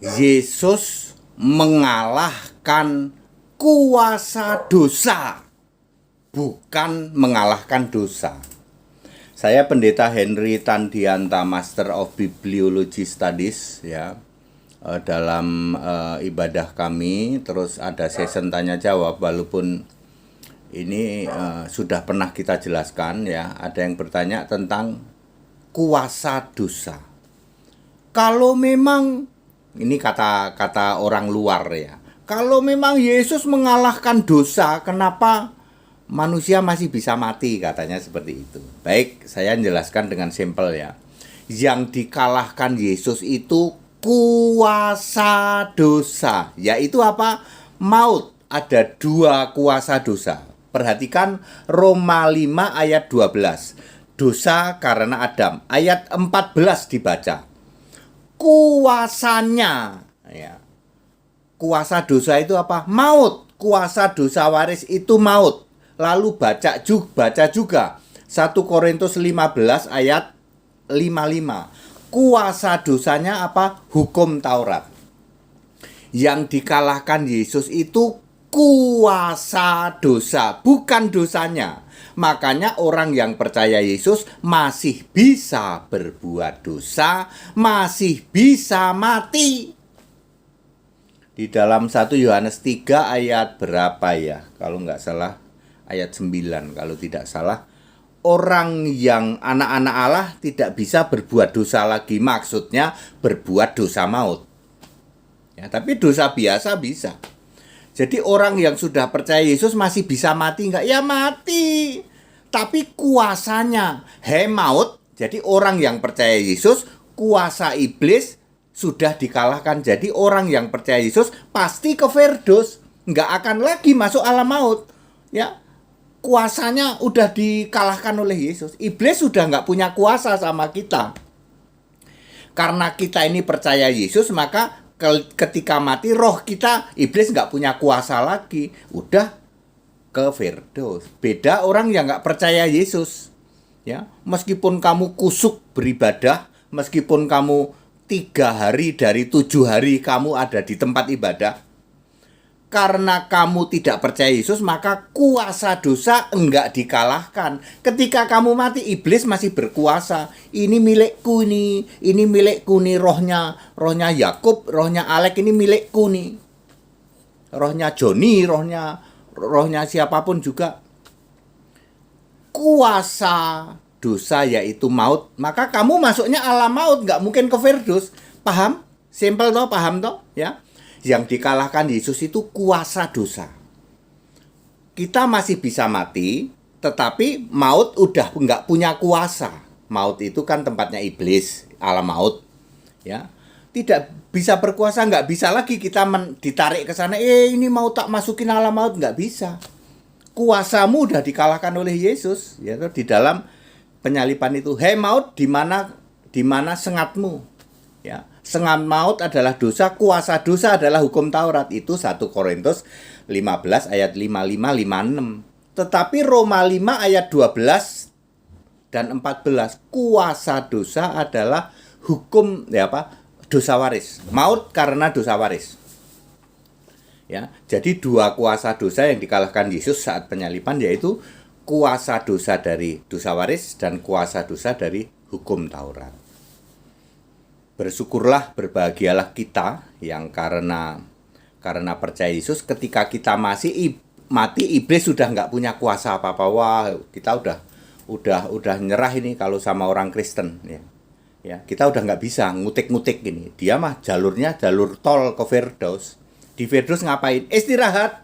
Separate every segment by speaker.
Speaker 1: Yesus mengalahkan kuasa dosa, bukan mengalahkan dosa. Saya Pendeta Henry Tandianta, Master of Bibliology Studies, ya. Dalam ibadah kami, terus ada session tanya jawab, walaupun ini sudah pernah kita jelaskan, ya. Ada yang bertanya tentang kuasa dosa. Kalau memang, ini kata orang luar, ya, kalau memang Yesus mengalahkan dosa, kenapa manusia masih bisa mati, katanya seperti itu. Baik, saya jelaskan dengan simpel, ya. Yang dikalahkan Yesus itu kuasa dosa, yaitu apa? Maut. Ada dua kuasa dosa. Perhatikan Roma 5 ayat 12. Dosa karena Adam. Ayat 14 dibaca. Kuasanya, ya. Kuasa dosa itu apa? Maut. Kuasa dosa waris itu maut. Lalu baca juga 1 Korintus 15 ayat 55. Kuasa dosanya apa? Hukum Taurat. Yang dikalahkan Yesus itu kuasa dosa, bukan dosanya. Makanya orang yang percaya Yesus masih bisa berbuat dosa, masih bisa mati. Di dalam 1 Yohanes 3 ayat berapa ya? Kalau nggak salah ayat 9, kalau tidak salah. Orang yang anak-anak Allah tidak bisa berbuat dosa lagi. Maksudnya berbuat dosa maut, ya, tapi dosa biasa bisa. Jadi orang yang sudah percaya Yesus masih bisa mati nggak? Ya mati. Tapi kuasanya, maut. Jadi orang yang percaya Yesus, kuasa iblis sudah dikalahkan. Jadi orang yang percaya Yesus pasti ke Firdaus, nggak akan lagi masuk alam maut. Ya, kuasanya udah dikalahkan oleh Yesus. Iblis sudah nggak punya kuasa sama kita. Karena kita ini percaya Yesus, maka ketika mati roh kita, iblis nggak punya kuasa lagi, udah ke Firdaus. Beda orang yang nggak percaya Yesus, ya. Meskipun kamu kusuk beribadah, meskipun kamu 3 hari dari 7 hari kamu ada di tempat ibadah, karena kamu tidak percaya Yesus, maka kuasa dosa enggak dikalahkan. Ketika kamu mati, iblis masih berkuasa. Ini milikku nih, ini milikku nih, rohnya Yakub, rohnya Alek ini milikku nih. Rohnya Joni, rohnya siapapun juga. Kuasa dosa yaitu maut, maka kamu masuknya alam maut, enggak mungkin ke Firdaus. Paham? Simple toh, paham toh, ya? Yang dikalahkan Yesus itu kuasa dosa. Kita masih bisa mati, tetapi maut udah nggak punya kuasa. Maut itu kan tempatnya iblis, alam maut, ya. Tidak bisa berkuasa, nggak bisa lagi kita ditarik ke sana. Ini mau tak masukin alam maut, nggak bisa. Kuasamu udah dikalahkan oleh Yesus, ya. Di dalam penyalipan itu, maut, di mana sengatmu, ya. Sengat maut adalah dosa, kuasa dosa adalah hukum Taurat. Itu 1 Korintus 15 ayat 55-56. Tetapi Roma 5 ayat 12 dan 14, kuasa dosa adalah hukum, ya apa? Dosa waris. Maut karena dosa waris. Ya, jadi dua kuasa dosa yang dikalahkan Yesus saat penyalipan, yaitu kuasa dosa dari dosa waris dan kuasa dosa dari hukum Taurat. Bersyukurlah, berbahagialah kita yang karena percaya Yesus. Ketika kita masih mati, iblis sudah nggak punya kuasa apa-apa. Wah, kita udah nyerah ini kalau sama orang Kristen, ya. Ya, kita udah nggak bisa ngutik-ngutik ini. Dia mah jalurnya jalur tol ke Firdaus. Di Firdaus ngapain? Istirahat.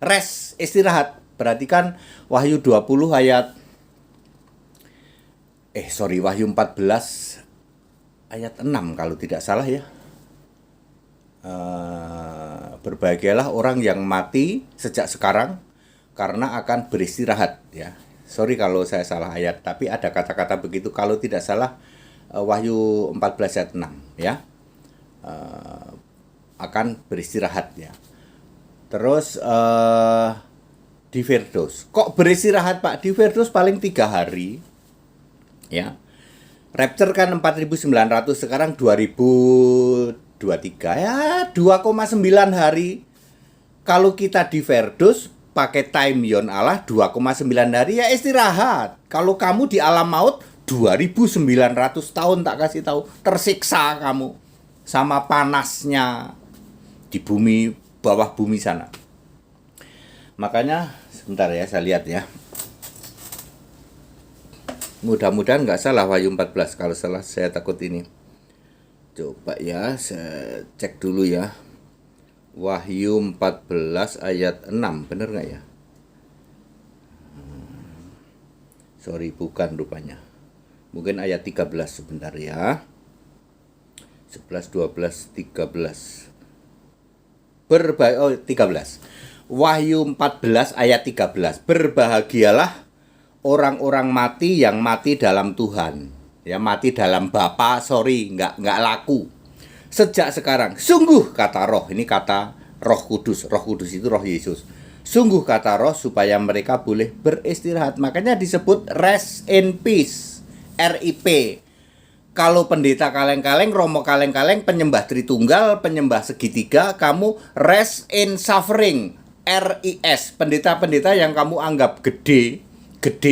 Speaker 1: Rest, istirahat. Perhatikan Wahyu 20 ayat Wahyu 14 ayat 6 kalau tidak salah, ya. Berbahagialah orang yang mati sejak sekarang karena akan beristirahat, ya. Sorry kalau saya salah ayat, tapi ada kata-kata begitu kalau tidak salah. Wahyu 14 ayat 6, ya. Akan beristirahat, ya. Terus di Firdaus. Kok beristirahat, Pak? Di Firdaus paling 3 hari, ya. Rapture kan 4.900, sekarang 2.000 23 ya 2,9 hari. Kalau kita di Firdaus pakai time yon Allah 2,9 hari ya istirahat. Kalau kamu di alam maut 2.900 tahun tak kasih tahu, tersiksa kamu sama panasnya di bumi, bawah bumi sana. Makanya sebentar ya, saya lihat ya. Mudah-mudahan nggak salah Wahyu 14. Kalau salah saya takut ini. Coba ya, saya cek dulu ya. Wahyu 14 ayat 6, bener nggak ya? Sorry, bukan rupanya. Mungkin ayat 13 sebentar ya. 11, 12, 13. 13. Wahyu 14 ayat 13. Berbahagialah orang-orang mati yang mati dalam Tuhan. Ya, mati dalam Bapa, nggak laku. Sejak sekarang, sungguh kata Roh, ini kata Roh Kudus. Roh Kudus itu Roh Yesus. Sungguh kata Roh supaya mereka boleh beristirahat. Makanya disebut rest in peace. RIP. Kalau pendeta kaleng-kaleng, romo kaleng-kaleng, penyembah Tritunggal, penyembah segitiga, kamu rest in suffering. RIS. Pendeta-pendeta yang kamu anggap gede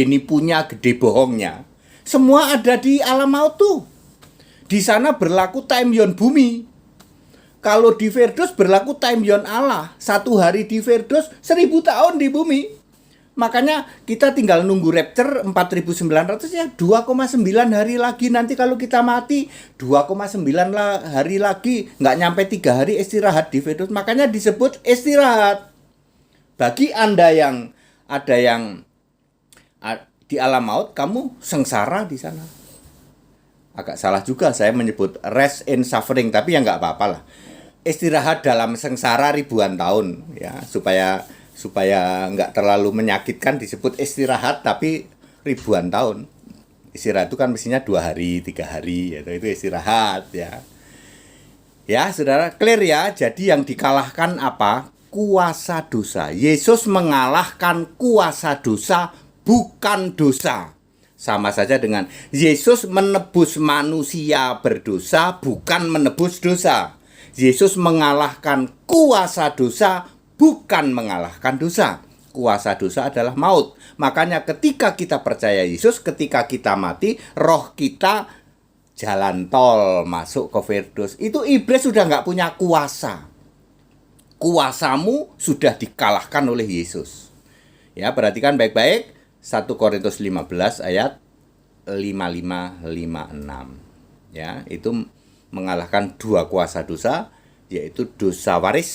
Speaker 1: nipunya, gede bohongnya. Semua ada di alam maut tuh. Di sana berlaku time yon bumi. Kalau di Firdaus berlaku time yon Allah. 1 hari di Firdaus 1000 tahun di bumi. Makanya kita tinggal nunggu rapture 4.900 ya 2,9 hari lagi. Nanti kalau kita mati 2,9 hari lagi. Nggak nyampe 3 hari istirahat di Firdaus. Makanya disebut istirahat. Bagi Anda yang ada yang di alam maut, kamu sengsara di sana. Agak salah juga saya menyebut rest in suffering, tapi ya nggak apa-apa lah. Istirahat dalam sengsara ribuan tahun, ya supaya nggak terlalu menyakitkan disebut istirahat, tapi ribuan tahun. Istirahat itu kan mestinya 2 hari, 3 hari, ya, itu istirahat ya. Ya, saudara, clear ya. Jadi yang dikalahkan apa? Kuasa dosa. Yesus mengalahkan kuasa dosa, bukan dosa. Sama saja dengan Yesus menebus manusia berdosa, bukan menebus dosa. Yesus mengalahkan kuasa dosa, bukan mengalahkan dosa. Kuasa dosa adalah maut. Makanya ketika kita percaya Yesus, ketika kita mati, roh kita jalan tol masuk ke Firdaus. Itu iblis sudah nggak punya kuasa. Kuasamu sudah dikalahkan oleh Yesus. Ya, perhatikan baik-baik. 1 Korintus 15 ayat 55-56. Ya, itu mengalahkan 2 kuasa dosa, yaitu dosa waris,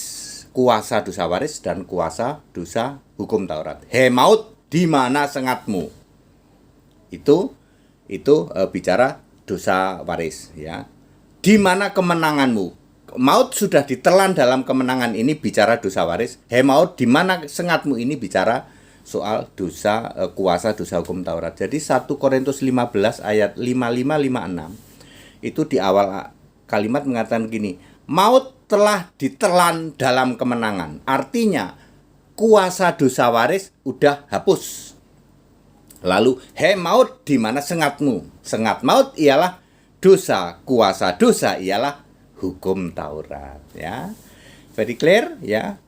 Speaker 1: kuasa dosa waris dan kuasa dosa hukum Taurat. Hei maut, di mana sengatmu? Itu bicara dosa waris, ya. Di mana kemenanganmu? Maut sudah ditelan dalam kemenangan, ini bicara dosa waris. Hei maut, di mana sengatmu? Ini bicara soal dosa kuasa dosa hukum Taurat. Jadi 1 Korintus 15 ayat 55-56 itu di awal kalimat mengatakan gini, maut telah ditelan dalam kemenangan. Artinya kuasa dosa waris udah hapus. Lalu, hei maut, di mana sengatmu? Sengat maut ialah dosa, kuasa dosa ialah hukum Taurat, ya. Very clear, ya.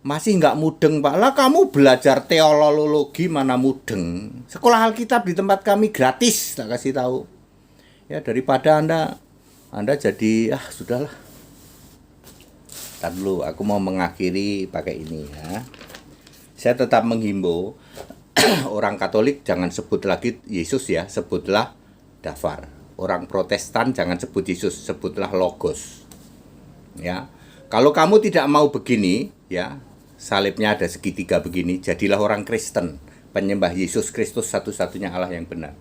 Speaker 1: Masih nggak mudeng, Pak? Lah kamu belajar teologi mana mudeng? Sekolah Alkitab di tempat kami gratis, tak kasih tahu. Ya, daripada Anda jadi sudahlah. Ntar dulu, aku mau mengakhiri pakai ini ya. Saya tetap menghimbau orang Katolik jangan sebut lagi Yesus ya, sebutlah Dafar. Orang Protestan jangan sebut Yesus, sebutlah Logos. Ya. Kalau kamu tidak mau begini, ya, salibnya ada segitiga begini, jadilah orang Kristen, penyembah Yesus Kristus satu-satunya Allah yang benar.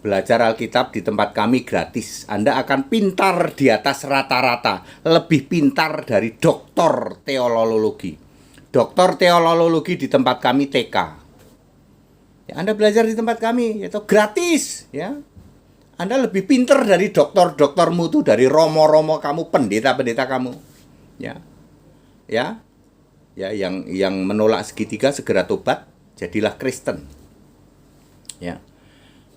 Speaker 1: Belajar Alkitab di tempat kami gratis. Anda akan pintar di atas rata-rata, lebih pintar dari doktor teologi. Doktor teologi di tempat kami TK. Ya, Anda belajar di tempat kami, yaitu gratis, ya. Anda lebih pintar dari dokter-doktermu tuh, dari romo-romo kamu, pendeta-pendeta kamu, ya. Ya. Ya, yang menolak segitiga segera tobat, jadilah Kristen. Ya.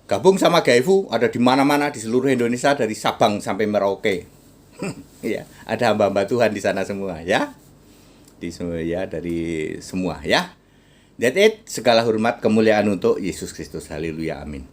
Speaker 1: Gabung sama GAIFU, ada di mana-mana di seluruh Indonesia dari Sabang sampai Merauke. Ya, ada hamba-hamba Tuhan di sana semua ya. Di semua ya, dari semua ya. That's it. Segala hormat kemuliaan untuk Yesus Kristus. Haleluya. Amin.